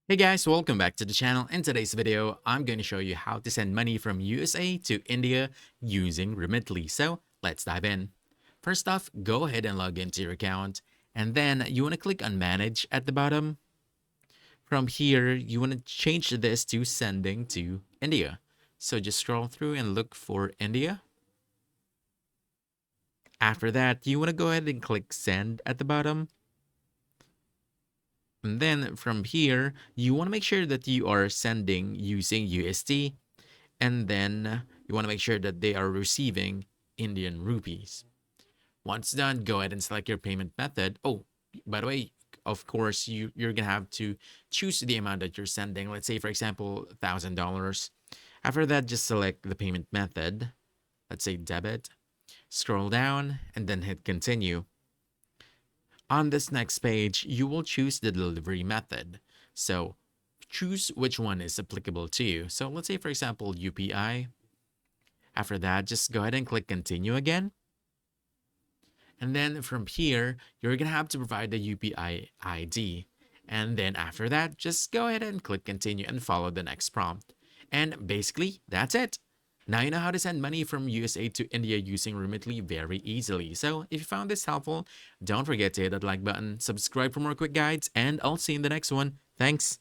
Hey guys, welcome back to the channel. In today's video, I'm going to show you how to send money from USA to India using Remitly. So let's dive in. First off, go ahead and log into your account, and then you want to click on Manage at the bottom. From here, you want to change this to Sending to India. So just scroll through and look for India. After that, you want to go ahead and click Send at the bottom. And then from here, you want to make sure that you are sending using USD, and then you want to make sure that they are receiving Indian rupees. Once done, go ahead and select your payment method. Oh, by the way, of course, you're gonna have to choose the amount that you're sending. Let's say, for example, $1,000. After that, just select the payment method. Let's say debit. Scroll down and then hit continue. On this next page, you will choose the delivery method. So choose which one is applicable to you. So let's say, for example, UPI. After that, just go ahead and click continue again. And then from here, you're going to have to provide the UPI ID. And then after that, just go ahead and click continue and follow the next prompt. And basically, that's it. Now you know how to send money from USA to India using Remitly very easily. So if you found this helpful, don't forget to hit that like button, subscribe for more quick guides, and I'll see you in the next one. Thanks.